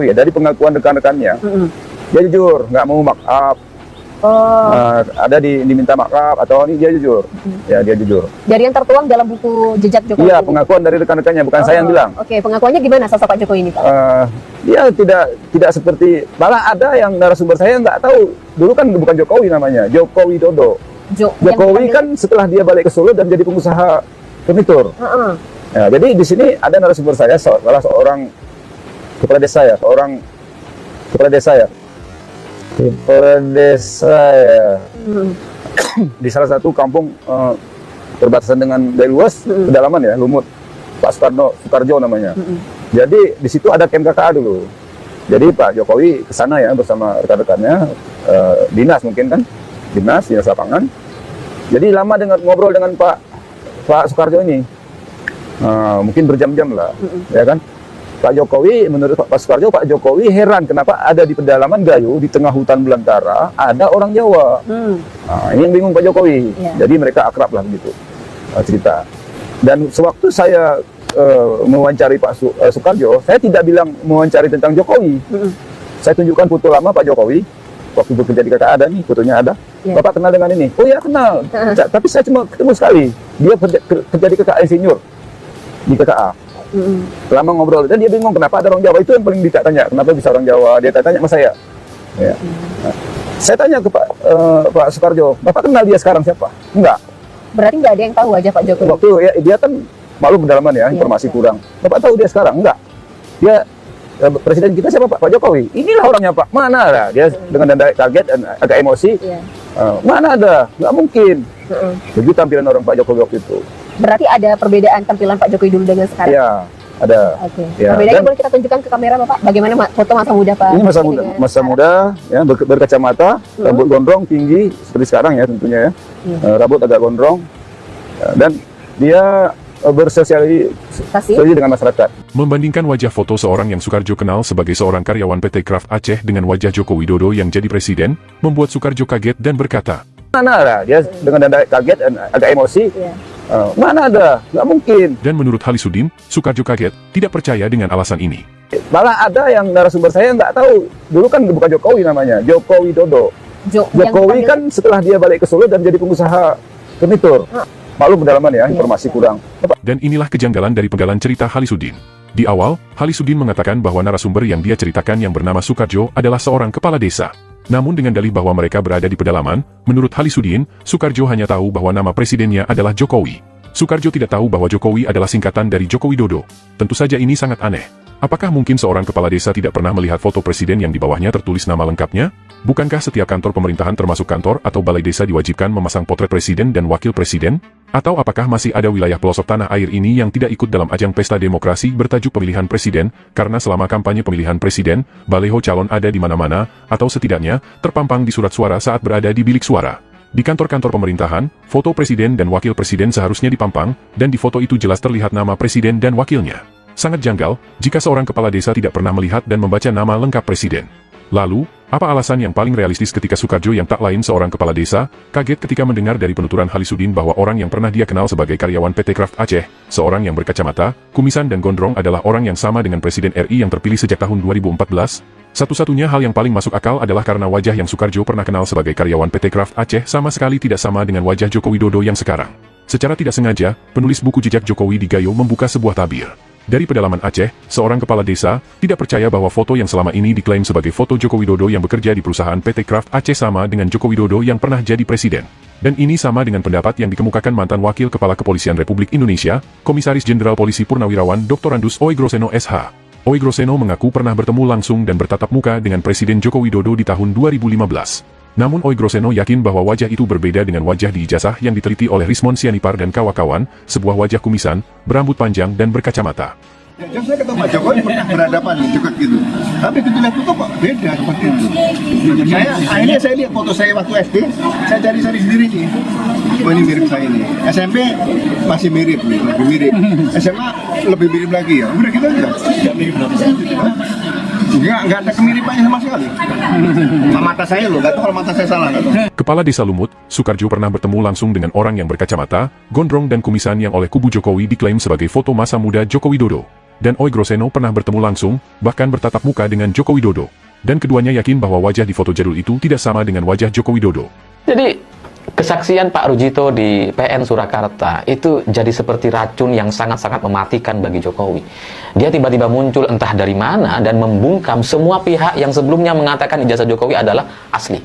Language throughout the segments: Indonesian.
Ya, dari pengakuan rekan-rekannya, dia jujur, nggak mau maaf. Ada diminta maaf atau ini dia jujur. Ya, dia jujur. Dari yang tertuang dalam buku jejak Jokowi. Iya, pengakuan dari rekan-rekannya, bukan saya yang bilang. Oke, pengakuannya gimana sosok Pak Jokowi ini, Pak? Dia tidak seperti, malah ada yang narasumber saya nggak tahu. Dulu kan bukan Jokowi namanya, Joko Widodo. Jokowi kan setelah dia balik ke Solo dan jadi pengusaha furnitur. Ya, jadi di sini ada narasumber saya, salah seorang kepala desa ya, di salah satu kampung berbatasan dengan dari luas pedalaman ya, Lumut, Pak Sukarjo namanya. Jadi di situ ada camp KKA dulu. Jadi Pak Jokowi ke sana ya bersama rekan-rekannya, dinas mungkin kan, dinas lapangan. Jadi lama ngobrol dengan Pak Sukarjo ini, mungkin berjam-jam lah, ya kan. Pak Jokowi, menurut Pak Sukarjo, Pak Jokowi heran kenapa ada di pedalaman Gayo, di tengah hutan belantara, ada orang Jawa. Ini yang bingung Pak Jokowi. Jadi mereka akrab lah begitu cerita. Dan sewaktu saya mewawancari Pak Sukarjo, saya tidak bilang mewawancari tentang Jokowi. Saya tunjukkan foto lama Pak Jokowi, waktu bekerja di KKA ada nih, fotonya ada. Bapak kenal dengan ini? Oh ya kenal, tapi saya cuma ketemu sekali. Dia kerja di KKA Insinyur, di KKA. Lama ngobrol dan dia bingung kenapa ada orang Jawa. Itu yang paling ditanya, kenapa bisa orang Jawa. Dia tanya sama saya ya. Saya tanya ke Pak Sukarjo, Bapak kenal dia sekarang siapa? Enggak. Berarti nggak ada yang tahu aja Pak Jokowi. Waktu ya, dia kan malu pedalaman ya, informasi kurang. Bapak tahu dia sekarang? Enggak. Dia presiden kita siapa Pak Jokowi? Inilah orangnya Pak. Mana ada? Dia dengan dada kaget dan agak emosi. Mana ada? Nggak mungkin. Begitu tampilan orang Pak Jokowi waktu itu. Berarti ada perbedaan tampilan Pak Jokowi dulu dengan sekarang? Iya, ada. Ya, perbedaannya boleh kita tunjukkan ke kamera Bapak? Bagaimana foto masa muda Pak? Ini masa muda, ya, berkacamata, rambut gondrong, tinggi, seperti sekarang ya tentunya ya. Rambut agak gondrong, dan dia bersosialisasi dengan masyarakat. Membandingkan wajah foto seorang yang Sukarjo kenal sebagai seorang karyawan PT Kraft Aceh dengan wajah Joko Widodo yang jadi presiden, membuat Sukarjo kaget dan berkata, mana ada? Dia dengan dada kaget dan agak emosi. Mana ada? Nggak mungkin. Dan menurut Halisuddin, Sukarjo kaget, tidak percaya dengan alasan ini. Malah ada yang narasumber saya nggak tahu. Dulu kan bukan Jokowi namanya, Joko Widodo. Jokowi kan setelah dia balik ke Solo dan jadi pengusaha furnitur. Malu pedalaman ya, informasi kurang. Dan inilah kejanggalan dari penggalan cerita Halisuddin. Di awal, Halisuddin mengatakan bahwa narasumber yang dia ceritakan yang bernama Sukarjo adalah seorang kepala desa. Namun dengan dalih bahwa mereka berada di pedalaman, menurut Halisuddin, Sukarjo hanya tahu bahwa nama presidennya adalah Jokowi. Sukarjo tidak tahu bahwa Jokowi adalah singkatan dari Joko Widodo. Tentu saja ini sangat aneh. Apakah mungkin seorang kepala desa tidak pernah melihat foto presiden yang di bawahnya tertulis nama lengkapnya? Bukankah setiap kantor pemerintahan termasuk kantor atau balai desa diwajibkan memasang potret presiden dan wakil presiden? Atau apakah masih ada wilayah pelosok tanah air ini yang tidak ikut dalam ajang pesta demokrasi bertajuk pemilihan presiden, karena selama kampanye pemilihan presiden, baleho calon ada di mana-mana, atau setidaknya, terpampang di surat suara saat berada di bilik suara. Di kantor-kantor pemerintahan, foto presiden dan wakil presiden seharusnya dipampang, dan di foto itu jelas terlihat nama presiden dan wakilnya. Sangat janggal, jika seorang kepala desa tidak pernah melihat dan membaca nama lengkap presiden. Lalu, apa alasan yang paling realistis ketika Sukarjo yang tak lain seorang kepala desa, kaget ketika mendengar dari penuturan Halisuddin bahwa orang yang pernah dia kenal sebagai karyawan PT Kraft Aceh, seorang yang berkacamata, kumisan dan gondrong adalah orang yang sama dengan Presiden RI yang terpilih sejak tahun 2014? Satu-satunya hal yang paling masuk akal adalah karena wajah yang Sukarjo pernah kenal sebagai karyawan PT Kraft Aceh sama sekali tidak sama dengan wajah Joko Widodo yang sekarang. Secara tidak sengaja, penulis buku jejak Jokowi di Gayo membuka sebuah tabir. Dari pedalaman Aceh, seorang kepala desa tidak percaya bahwa foto yang selama ini diklaim sebagai foto Joko Widodo yang bekerja di perusahaan PT Kraft Aceh sama dengan Joko Widodo yang pernah jadi presiden. Dan ini sama dengan pendapat yang dikemukakan mantan Wakil Kepala Kepolisian Republik Indonesia, Komisaris Jenderal Polisi Purnawirawan Dr. Andus Oegroseno SH. Oegroseno mengaku pernah bertemu langsung dan bertatap muka dengan Presiden Joko Widodo di tahun 2015. Namun Oegroseno yakin bahwa wajah itu berbeda dengan wajah di ijazah yang diteliti oleh Rismon Sianipar dan kawan-kawan, sebuah wajah kumisan, berambut panjang dan berkacamata. Ya, saya ketemu Pak Jokowi pernah berhadapan dekat gitu. Tapi begitu lihat foto kok beda seperti itu. Akhirnya saya lihat foto saya waktu SD, saya cari-cari sendiri nih. Oh ini mirip saya ini. SMP masih mirip nih, lebih mirip. SMA lebih mirip lagi ya. Udah gitu aja. Enggak mirip Enggak ada kemiripannya sama sekali. Sama mata saya loh, nggak tahu kalau mata saya salah. Kepala Desa Lumut, Sukarjo pernah bertemu langsung dengan orang yang berkacamata, gondrong dan kumisan yang oleh kubu Jokowi diklaim sebagai foto masa muda Joko Widodo. dan Oi Groseno pernah bertemu langsung, bahkan bertatap muka dengan Joko Widodo. Dan keduanya yakin bahwa wajah di foto jadul itu tidak sama dengan wajah Joko Widodo. Jadi, kesaksian Pak Rujito di PN Surakarta itu jadi seperti racun yang sangat-sangat mematikan bagi Jokowi. Dia tiba-tiba muncul entah dari mana dan membungkam semua pihak yang sebelumnya mengatakan ijazah Jokowi adalah asli.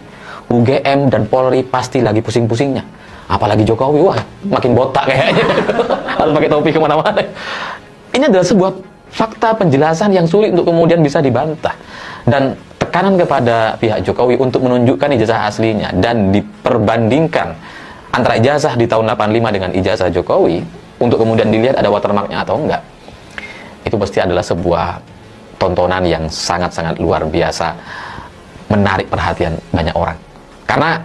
UGM dan Polri pasti lagi pusing-pusingnya. Apalagi Jokowi, wah makin botak kayaknya. Harus pakai topi kemana-mana. Ini adalah sebuah fakta penjelasan yang sulit untuk kemudian bisa dibantah. Dan tekanan kepada pihak Jokowi untuk menunjukkan ijazah aslinya dan diperbandingkan antara ijazah di tahun 85 dengan ijazah Jokowi untuk kemudian dilihat ada watermarknya atau enggak, itu pasti adalah sebuah tontonan yang sangat-sangat luar biasa, menarik perhatian banyak orang. Karena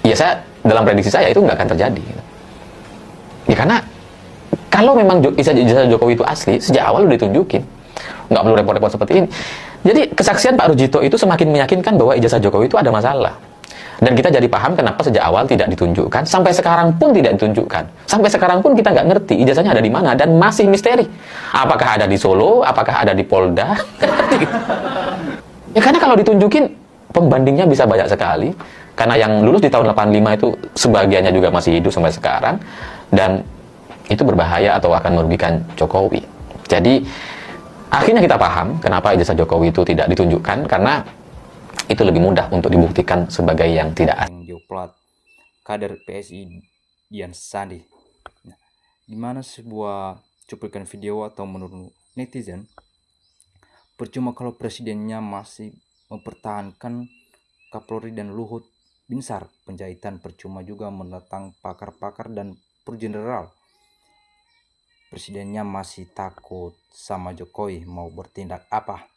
ya saya, dalam prediksi saya itu enggak akan terjadi. Ya karena kalau memang ijazah Jokowi itu asli, sejak awal udah ditunjukin, nggak perlu repot-repot seperti ini. Jadi kesaksian Pak Rujito itu semakin meyakinkan bahwa ijazah Jokowi itu ada masalah. Dan kita jadi paham kenapa sejak awal tidak ditunjukkan, sampai sekarang pun tidak ditunjukkan. Sampai sekarang pun kita nggak ngerti ijazahnya ada di mana dan masih misteri. Apakah ada di Solo, apakah ada di Polda? Ya karena kalau ditunjukin pembandingnya bisa banyak sekali. Karena yang lulus di tahun 85 itu sebagiannya juga masih hidup sampai sekarang, dan itu berbahaya atau akan merugikan Jokowi. Jadi akhirnya kita paham kenapa ijazah Jokowi itu tidak ditunjukkan, karena itu lebih mudah untuk dibuktikan sebagai yang tidak asli. Yang diupload kader PSI Dian Sandi. Nah, di mana sebuah cuplikan video atau menurut netizen, percuma kalau presidennya masih mempertahankan Kapolri dan Luhut Binsar, penjahitan percuma juga mendatang pakar-pakar dan pergeneral. Presidennya masih takut sama Jokowi mau bertindak apa.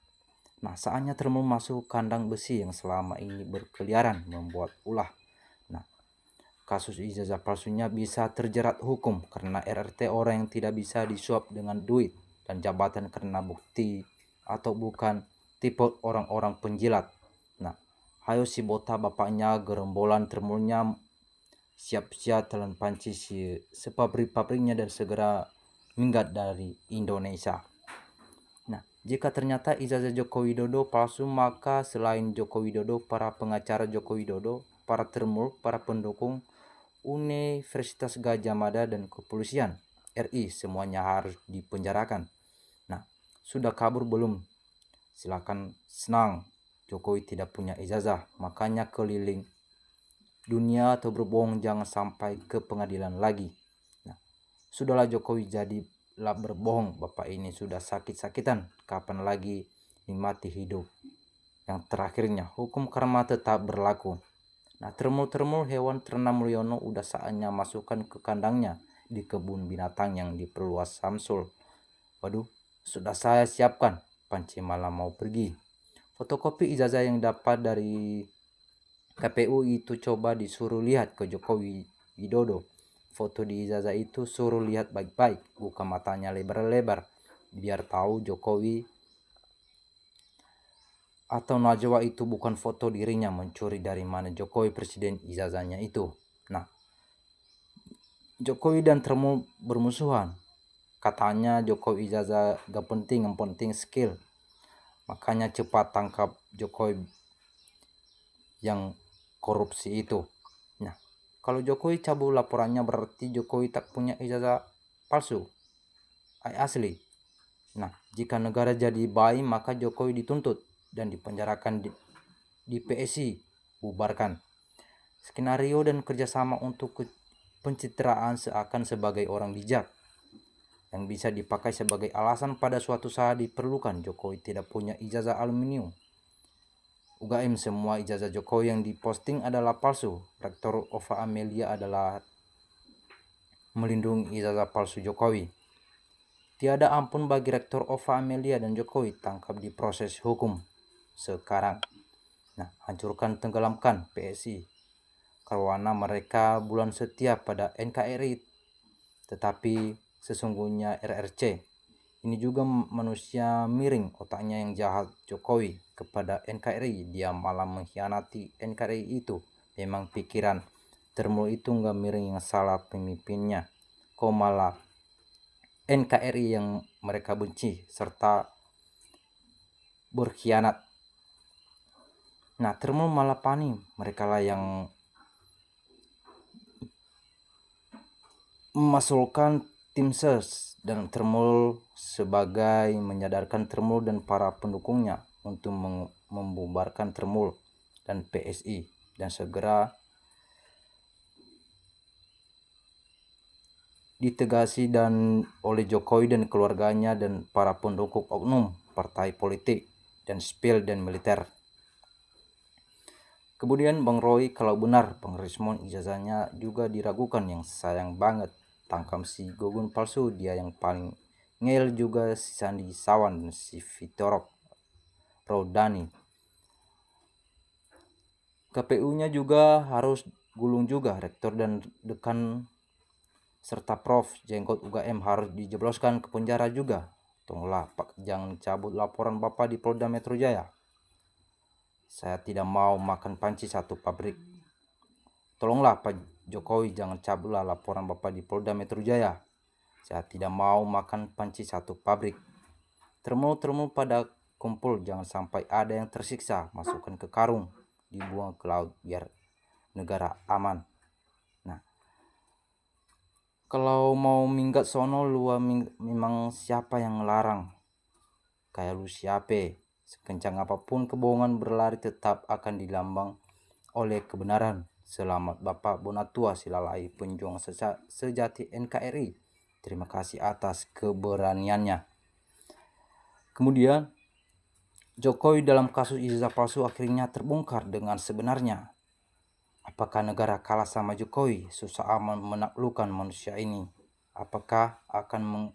Nah, saatnya Trump masuk kandang besi yang selama ini berkeliaran membuat ulah. Nah, kasus ijazah palsunya bisa terjerat hukum karena RRT orang yang tidak bisa disuap dengan duit dan jabatan karena bukti atau bukan tipe orang-orang penjilat. Nah, hayo si bota bapaknya gerombolan Trump-nya siap-siap telan panci si sepabrik-pabriknya dan segera minggat dari Indonesia. Nah, jika ternyata ijazah Joko Widodo palsu, maka selain Joko Widodo, para pengacara Joko Widodo, para termul, para pendukung Universitas Gadjah Mada dan kepolisian RI semuanya harus dipenjarakan. Nah, sudah kabur belum? Silakan senang, Jokowi tidak punya ijazah, makanya keliling dunia atau berbohong, jangan sampai ke pengadilan lagi. Sudahlah Jokowi, jadilah berbohong. Bapak ini sudah sakit-sakitan, kapan lagi nikmati hidup? Yang terakhirnya, hukum karma tetap berlaku. Nah, termul-termul hewan ternak Mulyono udah saatnya masukkan ke kandangnya di kebun binatang yang diperluas Samsul. Waduh, sudah saya siapkan, panci malam mau pergi. Fotokopi ijazah yang dapat dari KPU itu coba disuruh lihat ke Jokowi Widodo. Foto di ijazah itu suruh lihat baik-baik, buka matanya lebar-lebar, biar tahu Jokowi atau Najwa itu bukan foto dirinya. Mencuri dari mana Jokowi presiden ijazahnya itu. Nah, Jokowi dan Trump bermusuhan. Katanya Jokowi ijazah gak penting, yang penting skill. Makanya cepat tangkap Jokowi yang korupsi itu. Nah, kalau Jokowi cabut laporannya berarti Jokowi tak punya ijazah palsu, asli. Nah, jika negara jadi baik, maka Jokowi dituntut dan dipenjarakan di PSI, bubarkan. Skenario dan kerjasama untuk pencitraan seakan sebagai orang bijak yang bisa dipakai sebagai alasan pada suatu saat diperlukan. Jokowi tidak punya ijazah aluminium. UGM semua ijazah Jokowi yang diposting adalah palsu. Rektor Ova Amelia adalah melindungi ijazah palsu Jokowi. Tiada ampun bagi Rektor Ova Amelia dan Jokowi, tangkap di proses hukum sekarang. Nah, hancurkan, tenggelamkan PSI. Karena mereka bulan setia pada NKRI, tetapi sesungguhnya RRC. Ini juga manusia miring, otaknya yang jahat Jokowi kepada NKRI. Dia malah mengkhianati NKRI itu. Memang pikiran Termul itu nggak miring, yang salah pemimpinnya. Kok malah NKRI yang mereka benci serta berkhianat. Nah, Termul Malapani mereka lah yang memasukkan tim ses dan Termul sebagai menyadarkan Termul dan para pendukungnya untuk membubarkan Termul dan PSI dan segera ditegasi dan oleh Jokowi dan keluarganya dan para pendukung oknum partai politik dan sipil dan militer. Kemudian Bang Roy, kalau benar Bang Rismon ijazahnya juga diragukan, yang sayang banget tangkap si Gogun palsu, dia yang paling ngel juga si Sandi Sawan dan si Vitorok Rodani. KPU-nya juga harus gulung juga, rektor dan dekan serta Prof Jenggot UGM harus dijebloskan ke penjara juga. Tolonglah Pak, jangan cabut laporan Bapak di Polda Metro Jaya. Saya tidak mau makan panci satu pabrik. Tolonglah Pak Jokowi, jangan cabutlah laporan Bapak di Polda Metro Jaya. Saya tidak mau makan panci satu pabrik. Termul pada kumpul, jangan sampai ada yang tersiksa, masukkan ke karung, dibuang ke laut biar negara aman. Nah, kalau mau minggat sono lu memang siapa yang ngelarang? Kayak lu siapa? Sekencang apapun kebohongan berlari tetap akan dilambang oleh kebenaran. Selamat Bapak Bonatua Silalai, penjuang sejati NKRI. Terima kasih atas keberaniannya. Kemudian Jokowi dalam kasus ijazah palsu akhirnya terbongkar dengan sebenarnya. Apakah negara kalah sama Jokowi? Susah amat menaklukkan manusia ini. Apakah akan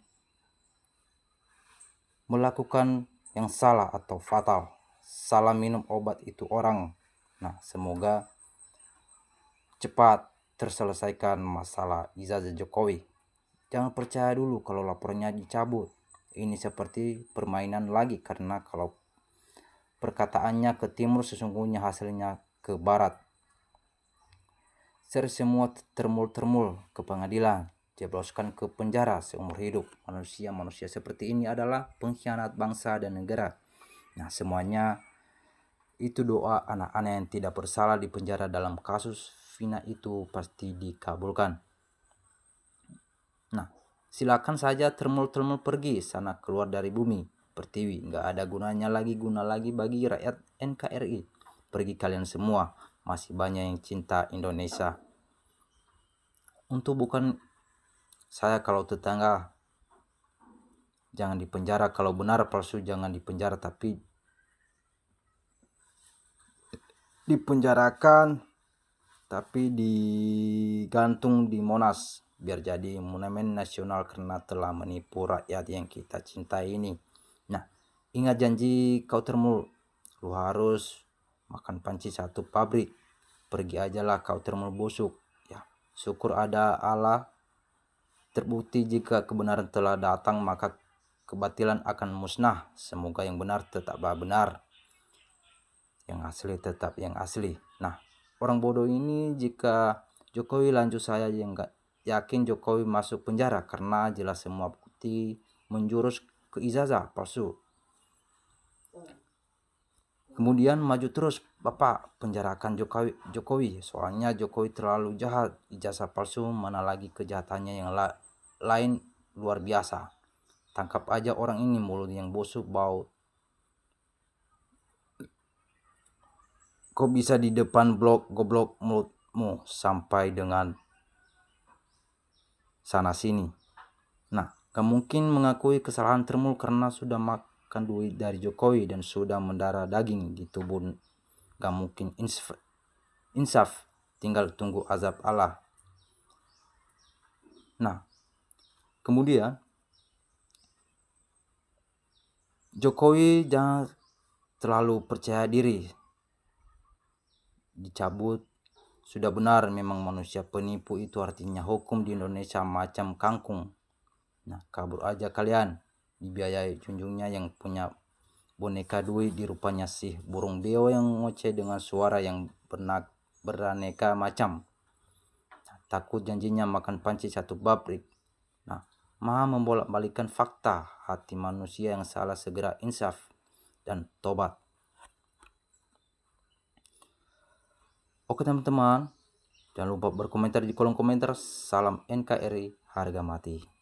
melakukan yang salah atau fatal? Salah minum obat itu orang. Nah, semoga cepat terselesaikan masalah ijazah Jokowi. Jangan percaya dulu kalau laporannya dicabut. Ini seperti permainan lagi, karena kalau perkataannya ke timur sesungguhnya hasilnya ke barat. Share semua termul ke pengadilan, jebloskan ke penjara seumur hidup. Manusia seperti ini adalah pengkhianat bangsa dan negara. Nah, semuanya itu doa anak-anak yang tidak bersalah di penjara dalam kasus Vina itu pasti dikabulkan. Nah, silakan saja termul pergi sana, keluar dari bumi pertiwi. Nggak ada guna lagi bagi rakyat NKRI. Pergi kalian semua. Masih banyak yang cinta Indonesia. Untuk bukan saya kalau tetangga, jangan dipenjara. Kalau benar palsu jangan dipenjara, tapi dipenjarakan, tapi digantung di Monas biar jadi monumen nasional karena telah menipu rakyat yang kita cintai ini. Nah, ingat janji kau Termul, lu harus makan panci satu pabrik. Pergi ajalah kau Termul busuk. Ya, syukur ada Allah. Terbukti jika kebenaran telah datang, maka kebatilan akan musnah. Semoga yang benar tetaplah benar, yang asli tetap yang asli. Nah, orang bodoh ini jika Jokowi lanjut, saya yang gak yakin Jokowi masuk penjara karena jelas semua bukti menjurus ke ijazah palsu. Kemudian maju terus Bapak, penjarakan Jokowi. Soalnya Jokowi terlalu jahat. Ijazah palsu mana lagi kejahatannya yang lain luar biasa. Tangkap aja orang ini, mulut yang busuk bau. Kok bisa di depan blok goblok mulutmu sampai dengan sana sini. Nah, gak mungkin mengakui kesalahan Termul karena sudah makan duit dari Jokowi dan sudah mendarah daging di tubuh. Gak mungkin insaf, tinggal tunggu azab Allah. Nah, kemudian Jokowi jangan terlalu percaya diri. Dicabut. Sudah benar memang manusia penipu itu artinya hukum di Indonesia macam kangkung. Nah, kabur aja kalian. Dibiayai junjungnya yang punya boneka duit di rupanya sih burung beo yang ngoceh dengan suara yang beraneka macam. Nah, takut janjinya makan panci satu pabrik. Nah, Maha membolak-balikkan fakta, hati manusia yang salah segera insaf dan tobat. Oke teman-teman, jangan lupa berkomentar di kolom komentar. Salam NKRI, harga mati.